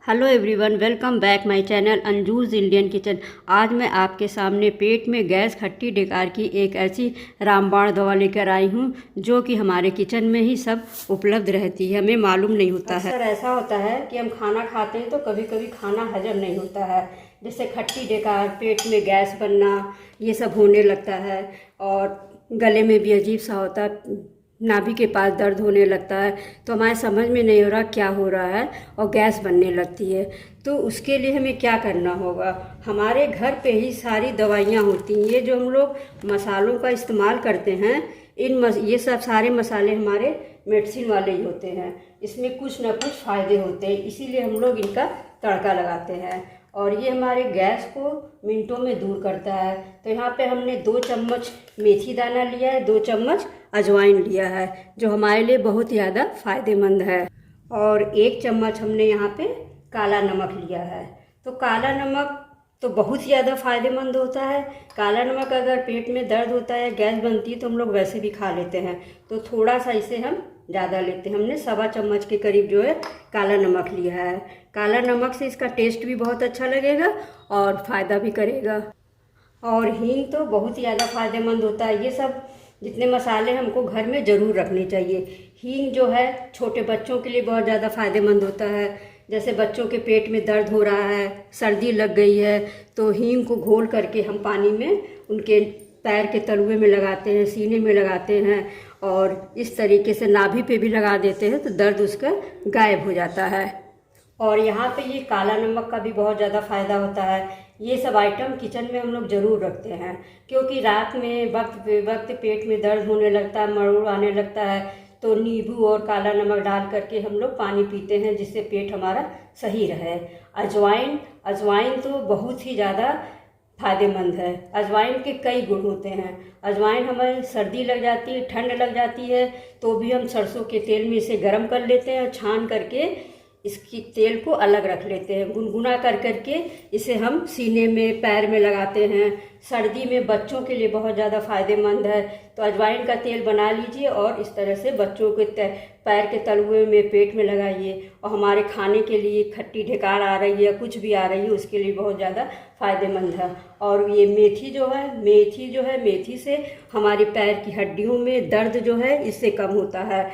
Hello everyone, welcome back my channel Anju's Indian Kitchen. आज मैं आपके सामने पेट में गैस, खट्टी ढेकार की एक ऐसी रामबाण दवा लेकर आई हूँ जो कि हमारे किचन में ही सब उपलब्ध रहती है, हमें मालूम नहीं होता है। अक्सर ऐसा होता है कि हम खाना खाते हैं तो कभी कभी खाना हजम नहीं होता है, जैसे खट्टी ढेकार, पेट में गैस बनना, ये सब होने लगता है। और गले में भी अजीब सा होता है, नाभि के पास दर्द होने लगता है। तो हमारे समझ में नहीं हो रहा क्या हो रहा है और गैस बनने लगती है। तो उसके लिए हमें क्या करना होगा? हमारे घर पे ही सारी दवाइयाँ होती हैं। ये जो हम लोग मसालों का इस्तेमाल करते हैं, ये सब सारे मसाले हमारे मेडिसिन वाले ही होते हैं। इसमें कुछ ना कुछ फ़ायदे होते हैं, इसीलिए हम लोग इनका तड़का लगाते हैं। और ये हमारे गैस को मिनटों में दूर करता है। तो यहाँ पे हमने 2 चम्मच मेथी दाना लिया है, 2 चम्मच अजवाइन लिया है, जो हमारे लिए बहुत ज़्यादा फ़ायदेमंद है। और 1 चम्मच हमने यहाँ पे काला नमक लिया है। तो काला नमक तो बहुत ज़्यादा फ़ायदेमंद होता है। काला नमक अगर पेट में दर्द होता है, गैस बनती है, तो हम लोग वैसे भी खा लेते हैं। तो थोड़ा सा इसे हम ज़्यादा लेते हैं। हमने 1.25 चम्मच के करीब जो है काला नमक लिया है। काला नमक से इसका टेस्ट भी बहुत अच्छा लगेगा और फ़ायदा भी करेगा। और हींग तो बहुत ही ज़्यादा फ़ायदेमंद होता है। ये सब जितने मसाले हमको घर में ज़रूर रखने चाहिए। हींग जो है छोटे बच्चों के लिए बहुत ज़्यादा फ़ायदेमंद होता है। जैसे बच्चों के पेट में दर्द हो रहा है, सर्दी लग गई है, तो हींग को घोल करके हम पानी में उनके पैर के तलुए में लगाते हैं, सीने में लगाते हैं और इस तरीके से नाभि पे भी लगा देते हैं, तो दर्द उसका गायब हो जाता है। और यहाँ पे ये काला नमक का भी बहुत ज़्यादा फ़ायदा होता है। ये सब आइटम किचन में हम लोग ज़रूर रखते हैं, क्योंकि रात में वक्त पे वक्त पेट में दर्द होने लगता है, मरोड़ आने लगता है, तो नींबू और काला नमक डाल करके हम लोग पानी पीते हैं, जिससे पेट हमारा सही रहे। अजवाइन तो बहुत ही ज़्यादा फायदेमंद है। अजवाइन के कई गुण होते हैं। अजवाइन हमें सर्दी लग जाती है, ठंड लग जाती है, तो भी हम सरसों के तेल में इसे गर्म कर लेते हैं, छान करके इसकी तेल को अलग रख लेते हैं। गुनगुना कर करके इसे हम सीने में, पैर में लगाते हैं। सर्दी में बच्चों के लिए बहुत ज़्यादा फ़ायदेमंद है। तो अजवाइन का तेल बना लीजिए और इस तरह से बच्चों के पैर के तलुए में, पेट में लगाइए। और हमारे खाने के लिए खट्टी ढेकार आ रही है, कुछ भी आ रही है, उसके लिए बहुत ज़्यादा फ़ायदेमंद है। और ये मेथी जो है, मेथी से हमारी पैर की हड्डियों में दर्द जो है, इससे कम होता है।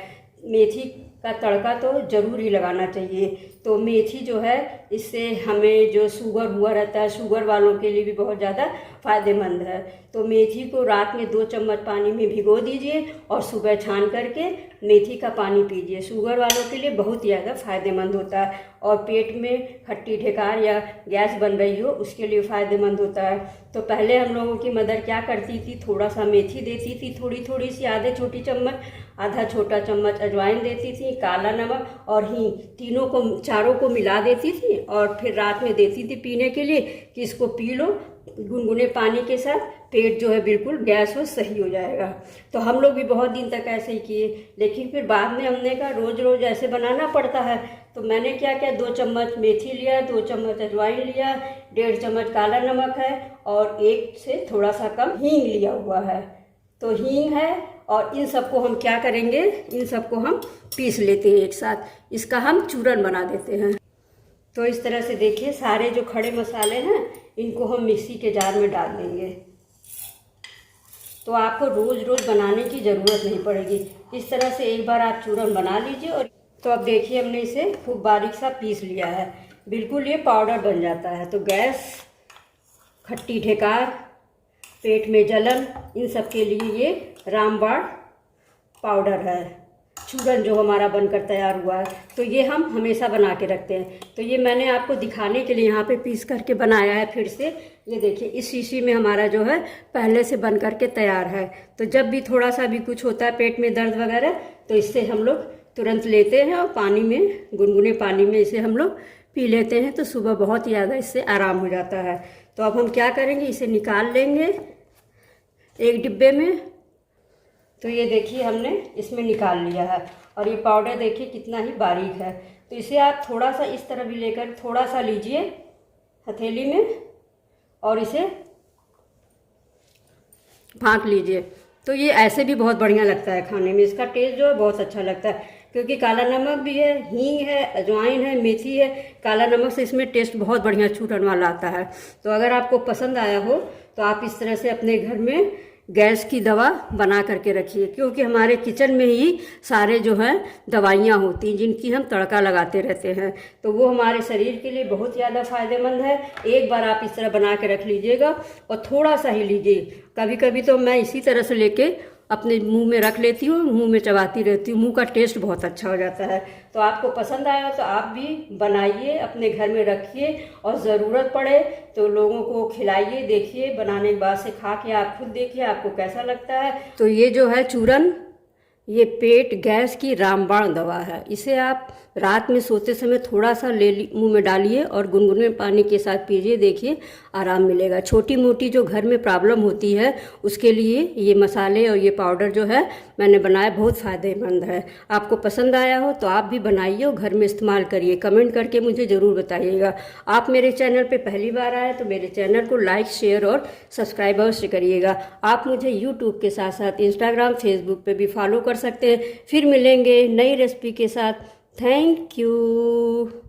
मेथी का तड़का तो ज़रूर ही लगाना चाहिए। तो मेथी जो है, इससे हमें जो शुगर हुआ रहता है, शुगर वालों के लिए भी बहुत ज़्यादा फ़ायदेमंद है। तो मेथी को रात में 2 चम्मच पानी में भिगो दीजिए और सुबह छान करके मेथी का पानी पीजिए। शुगर वालों के लिए बहुत ज़्यादा फ़ायदेमंद होता है। और पेट में खट्टी ढेकार या गैस बन रही हो, उसके लिए फ़ायदेमंद होता है। तो पहले हम लोगों की मदर क्या करती थी, थोड़ा सा मेथी देती थी, थोड़ी थोड़ी सी, आधे छोटी चम्मच, आधा छोटा चम्मच अजवाइन देती थी, काला नमक और हींग, चारों को मिला देती थी और फिर रात में देती थी पीने के लिए कि इसको पी लो गुनगुने पानी के साथ। पेट जो है बिल्कुल गैस हो सही हो जाएगा। तो हम लोग भी बहुत दिन तक ऐसे ही किए, लेकिन फिर बाद में हमने कहा रोज़ रोज़ ऐसे बनाना पड़ता है। तो मैंने क्या किया, 2 चम्मच मेथी लिया, 2 चम्मच अजवाइन लिया, 1.5 चम्मच काला नमक है और 1 से थोड़ा सा कम हींग लिया हुआ है। तो हींग है और इन सबको हम क्या करेंगे, इन सबको हम पीस लेते हैं एक साथ, इसका हम चूरन बना देते हैं। तो इस तरह से देखिए, सारे जो खड़े मसाले हैं इनको हम मिक्सी के जार में डाल देंगे। तो आपको रोज़ रोज़ बनाने की ज़रूरत नहीं पड़ेगी। इस तरह से एक बार आप चूरन बना लीजिए। और तो अब देखिए, हमने इसे खूब बारीक सा पीस लिया है, बिल्कुल ये पाउडर बन जाता है। तो गैस, खट्टी ढेकार, पेट में जलन, इन सब के लिए ये रामबाण पाउडर है, चूरन जो हमारा बनकर तैयार हुआ है। तो ये हम हमेशा बना के रखते हैं। तो ये मैंने आपको दिखाने के लिए यहाँ पे पीस करके बनाया है फिर से। ये देखिए, इस शीशी में हमारा जो है पहले से बन करके तैयार है। तो जब भी थोड़ा सा भी कुछ होता है पेट में दर्द वगैरह, तो इससे हम लोग तुरंत लेते हैं और पानी में, गुनगुने पानी में इसे हम लोग पी लेते हैं। तो सुबह बहुत ज़्यादा इससे आराम हो जाता है। तो अब हम क्या करेंगे, इसे निकाल लेंगे एक डिब्बे में। तो ये देखिए, हमने इसमें निकाल लिया है और ये पाउडर देखिए कितना ही बारीक है। तो इसे आप थोड़ा सा इस तरह भी लेकर थोड़ा सा लीजिए हथेली में और इसे फाँक लीजिए। तो ये ऐसे भी बहुत बढ़िया लगता है खाने में, इसका टेस्ट जो है बहुत अच्छा लगता है। क्योंकि काला नमक भी है, हींग है, अजवाइन है, मेथी है। काला नमक से इसमें टेस्ट बहुत बढ़िया चूरन वाला आता है। तो अगर आपको पसंद आया हो तो आप इस तरह से अपने घर में गैस की दवा बना करके रखिए, क्योंकि हमारे किचन में ही सारे जो हैं दवाइयाँ होती हैं जिनकी हम तड़का लगाते रहते हैं, तो वो हमारे शरीर के लिए बहुत ज़्यादा फायदेमंद है। एक बार आप इस तरह बना के रख लीजिएगा और थोड़ा सा ही लीजिए। कभी कभी तो मैं इसी तरह से लेके अपने मुंह में रख लेती हूँ, मुंह में चबाती रहती हूँ, मुंह का टेस्ट बहुत अच्छा हो जाता है। तो आपको पसंद आया तो आप भी बनाइए, अपने घर में रखिए और ज़रूरत पड़े तो लोगों को खिलाइए। देखिए बनाने के बाद से खा के आप खुद देखिए आपको कैसा लगता है। तो ये जो है चूरन, ये पेट गैस की रामबाण दवा है। इसे आप रात में सोते समय थोड़ा सा मुंह में डालिए और गुनगुने पानी के साथ पीजिए, देखिए आराम मिलेगा। छोटी मोटी जो घर में प्रॉब्लम होती है उसके लिए ये मसाले और ये पाउडर जो है मैंने बनाया बहुत फ़ायदेमंद है। आपको पसंद आया हो तो आप भी बनाइए और घर में इस्तेमाल करिए। कमेंट करके मुझे ज़रूर बताइएगा। आप मेरे चैनल पे पहली बार आए तो मेरे चैनल को लाइक, शेयर और सब्सक्राइब अवश्य करिएगा। आप मुझे यूट्यूब के साथ साथ इंस्टाग्राम, फेसबुक पे भी फॉलो कर सकते हैं। फिर मिलेंगे नई रेसिपी के साथ। Thank you.